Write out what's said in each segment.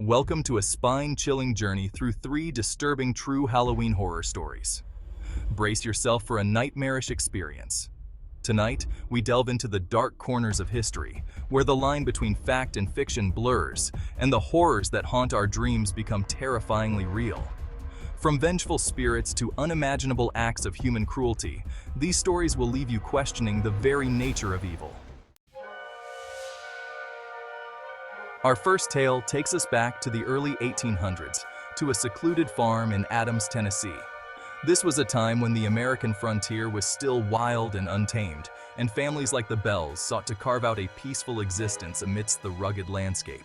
Welcome to a spine-chilling journey through 3 disturbing true Halloween horror stories. Brace yourself for a nightmarish experience. Tonight, we delve into the dark corners of history, where the line between fact and fiction blurs, and the horrors that haunt our dreams become terrifyingly real. From vengeful spirits to unimaginable acts of human cruelty, these stories will leave you questioning the very nature of evil. Our first tale takes us back to the early 1800s, to a secluded farm in Adams, Tennessee. This was a time when the American frontier was still wild and untamed, and families like the Bells sought to carve out a peaceful existence amidst the rugged landscape.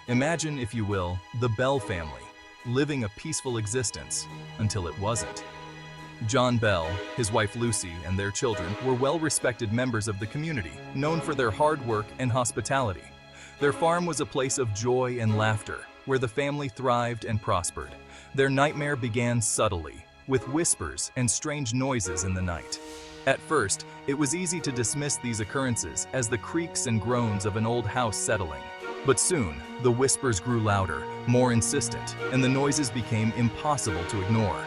Imagine, if you will, the Bell family, living a peaceful existence until it wasn't. John Bell, his wife Lucy, and their children were well-respected members of the community, known for their hard work and hospitality. Their farm was a place of joy and laughter, where the family thrived and prospered. Their nightmare began subtly, with whispers and strange noises in the night. At first, it was easy to dismiss these occurrences as the creaks and groans of an old house settling. But soon, the whispers grew louder, more insistent, and the noises became impossible to ignore.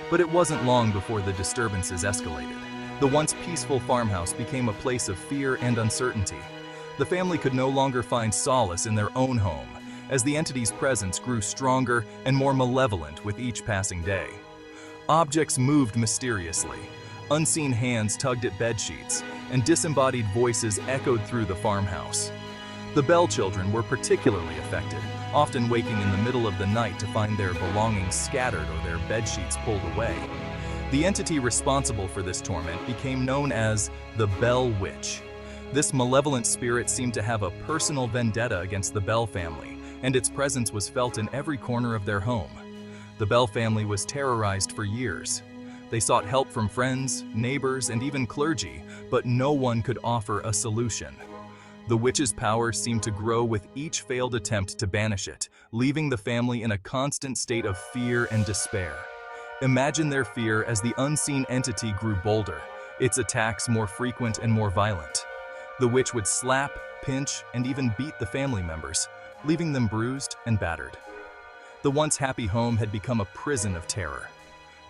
But it wasn't long before the disturbances escalated. The once peaceful farmhouse became a place of fear and uncertainty. The family could no longer find solace in their own home, as the entity's presence grew stronger and more malevolent with each passing day. Objects moved mysteriously, unseen hands tugged at bedsheets, and disembodied voices echoed through the farmhouse. The Bell children were particularly affected, often waking in the middle of the night to find their belongings scattered or their bedsheets pulled away. The entity responsible for this torment became known as the Bell Witch. This malevolent spirit seemed to have a personal vendetta against the Bell family, and its presence was felt in every corner of their home. The Bell family was terrorized for years. They sought help from friends, neighbors, and even clergy, but no one could offer a solution. The witch's power seemed to grow with each failed attempt to banish it, leaving the family in a constant state of fear and despair. Imagine their fear as the unseen entity grew bolder, its attacks more frequent and more violent. The witch would slap, pinch, and even beat the family members, leaving them bruised and battered. The once happy home had become a prison of terror.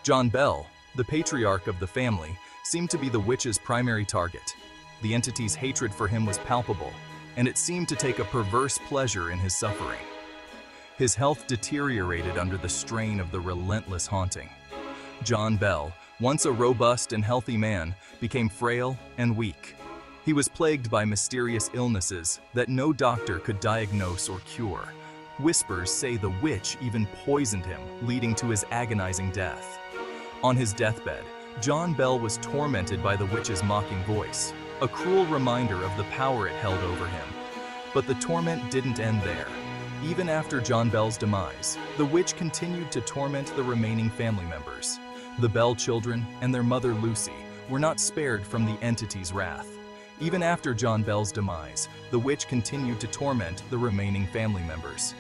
John Bell, the patriarch of the family, seemed to be the witch's primary target. The entity's hatred for him was palpable, and it seemed to take a perverse pleasure in his suffering. His health deteriorated under the strain of the relentless haunting. John Bell, once a robust and healthy man, became frail and weak. He was plagued by mysterious illnesses that no doctor could diagnose or cure. Whispers say the witch even poisoned him, leading to his agonizing death. On his deathbed, John Bell was tormented by the witch's mocking voice, a cruel reminder of the power it held over him. But the torment didn't end there. Even after John Bell's demise, the witch continued to torment the remaining family members. The Bell children and their mother Lucy were not spared from the entity's wrath. Even after John Bell's demise, the witch continued to torment the remaining family members.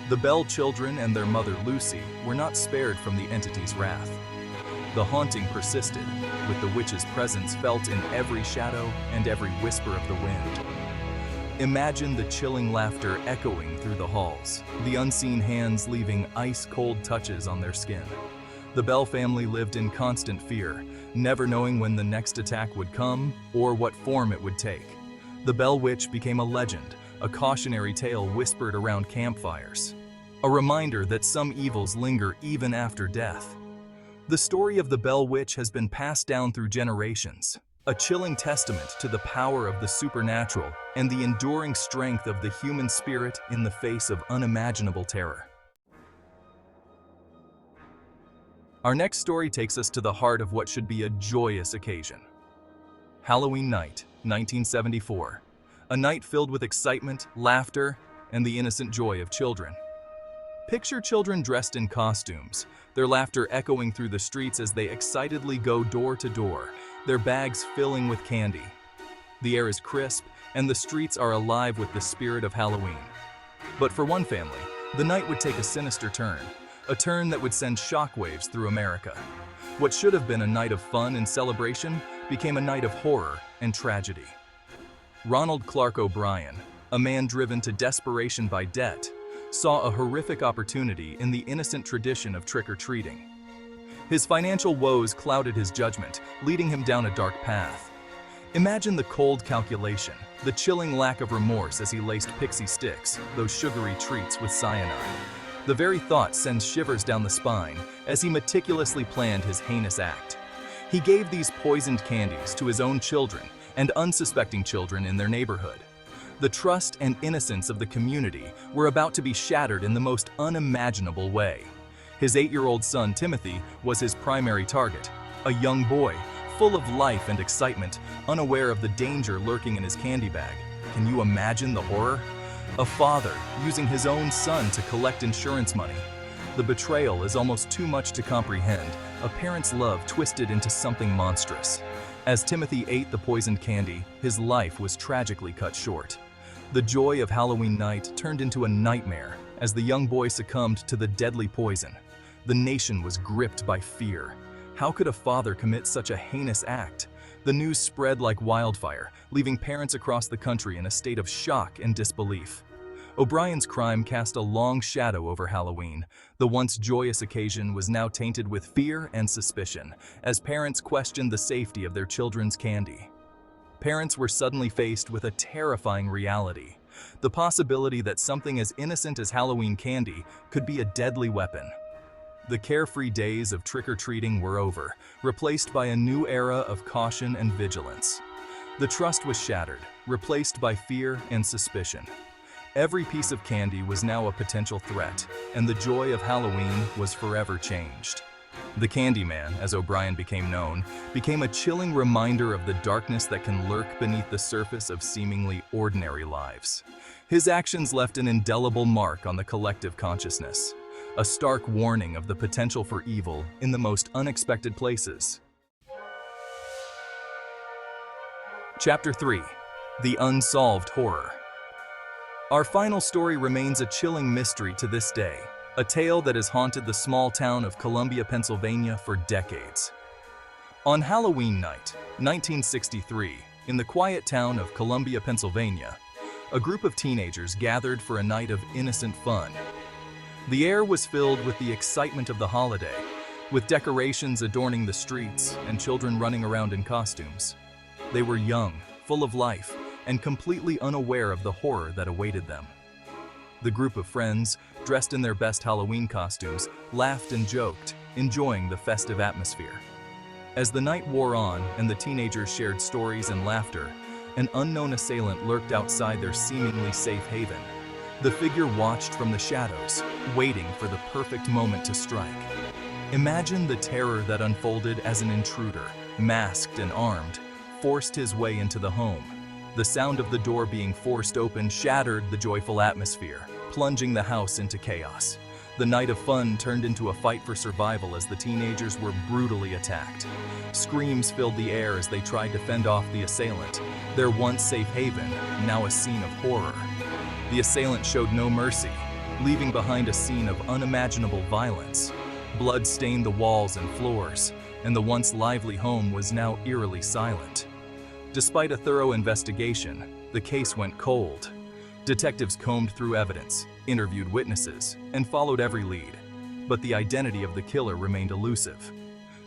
The Bell children and their mother Lucy were not spared from the entity's wrath. The haunting persisted, with the witch's presence felt in every shadow and every whisper of the wind. Imagine the chilling laughter echoing through the halls, the unseen hands leaving ice-cold touches on their skin. The Bell family lived in constant fear, never knowing when the next attack would come or what form it would take. The Bell Witch became a legend, a cautionary tale whispered around campfires, a reminder that some evils linger even after death. The story of the Bell Witch has been passed down through generations, a chilling testament to the power of the supernatural and the enduring strength of the human spirit in the face of unimaginable terror. Our next story takes us to the heart of what should be a joyous occasion. Halloween night, 1974. A night filled with excitement, laughter, and the innocent joy of children. Picture children dressed in costumes, their laughter echoing through the streets as they excitedly go door to door, their bags filling with candy. The air is crisp, and the streets are alive with the spirit of Halloween. But for one family, the night would take a sinister turn. A turn that would send shockwaves through America. What should have been a night of fun and celebration became a night of horror and tragedy. Ronald Clark O'Bryan, a man driven to desperation by debt, saw a horrific opportunity in the innocent tradition of trick-or-treating. His financial woes clouded his judgment, leading him down a dark path. Imagine the cold calculation, the chilling lack of remorse as he laced pixie sticks, those sugary treats, with cyanide. The very thought sends shivers down the spine as he meticulously planned his heinous act. He gave these poisoned candies to his own children and unsuspecting children in their neighborhood. The trust and innocence of the community were about to be shattered in the most unimaginable way. His 8-year-old son, Timothy, was his primary target, a young boy, full of life and excitement, unaware of the danger lurking in his candy bag. Can you imagine the horror? A father using his own son to collect insurance money. The betrayal is almost too much to comprehend, a parent's love twisted into something monstrous. As Timothy ate the poisoned candy, his life was tragically cut short. The joy of Halloween night turned into a nightmare as the young boy succumbed to the deadly poison. The nation was gripped by fear. How could a father commit such a heinous act? The news spread like wildfire, leaving parents across the country in a state of shock and disbelief. O'Bryan's crime cast a long shadow over Halloween. The once joyous occasion was now tainted with fear and suspicion, as parents questioned the safety of their children's candy. Parents were suddenly faced with a terrifying reality: the possibility that something as innocent as Halloween candy could be a deadly weapon. The carefree days of trick-or-treating were over, replaced by a new era of caution and vigilance. The trust was shattered, replaced by fear and suspicion. Every piece of candy was now a potential threat, and the joy of Halloween was forever changed. The Candyman, as O'Bryan became known, became a chilling reminder of the darkness that can lurk beneath the surface of seemingly ordinary lives. His actions left an indelible mark on the collective consciousness, a stark warning of the potential for evil in the most unexpected places. Chapter 3: The Unsolved Horror. Our final story remains a chilling mystery to this day, a tale that has haunted the small town of Columbia, Pennsylvania for decades. On Halloween night, 1963, in the quiet town of Columbia, Pennsylvania, a group of teenagers gathered for a night of innocent fun. The air was filled with the excitement of the holiday, with decorations adorning the streets and children running around in costumes. They were young, full of life, and completely unaware of the horror that awaited them. The group of friends, dressed in their best Halloween costumes, laughed and joked, enjoying the festive atmosphere. As the night wore on and the teenagers shared stories and laughter, an unknown assailant lurked outside their seemingly safe haven. The figure watched from the shadows, waiting for the perfect moment to strike. Imagine the terror that unfolded as an intruder, masked and armed, forced his way into the home. The sound of the door being forced open shattered the joyful atmosphere, plunging the house into chaos. The night of fun turned into a fight for survival as the teenagers were brutally attacked. Screams filled the air as they tried to fend off the assailant, their once safe haven, now a scene of horror. The assailant showed no mercy, leaving behind a scene of unimaginable violence. Blood stained the walls and floors, and the once lively home was now eerily silent. Despite a thorough investigation, the case went cold. Detectives combed through evidence, interviewed witnesses, and followed every lead. But the identity of the killer remained elusive.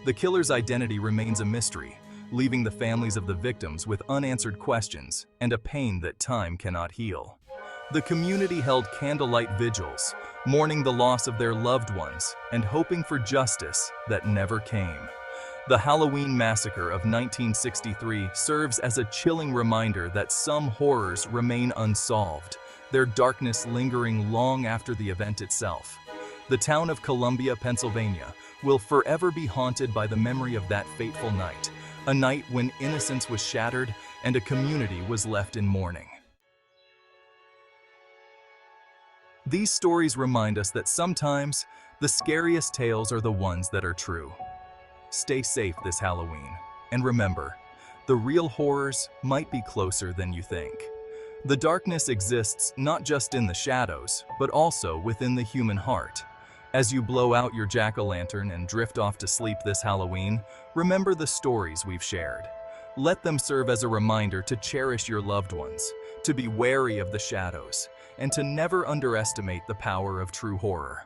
The killer's identity remains a mystery, leaving the families of the victims with unanswered questions and a pain that time cannot heal. The community held candlelight vigils, mourning the loss of their loved ones and hoping for justice that never came. The Halloween Massacre of 1963 serves as a chilling reminder that some horrors remain unsolved, their darkness lingering long after the event itself. The town of Columbia, Pennsylvania, will forever be haunted by the memory of that fateful night, a night when innocence was shattered and a community was left in mourning. These stories remind us that sometimes the scariest tales are the ones that are true. Stay safe this Halloween, and remember, the real horrors might be closer than you think. The darkness exists not just in the shadows, but also within the human heart. As you blow out your jack-o'-lantern and drift off to sleep this Halloween, remember the stories we've shared. Let them serve as a reminder to cherish your loved ones, to be wary of the shadows, and to never underestimate the power of true horror.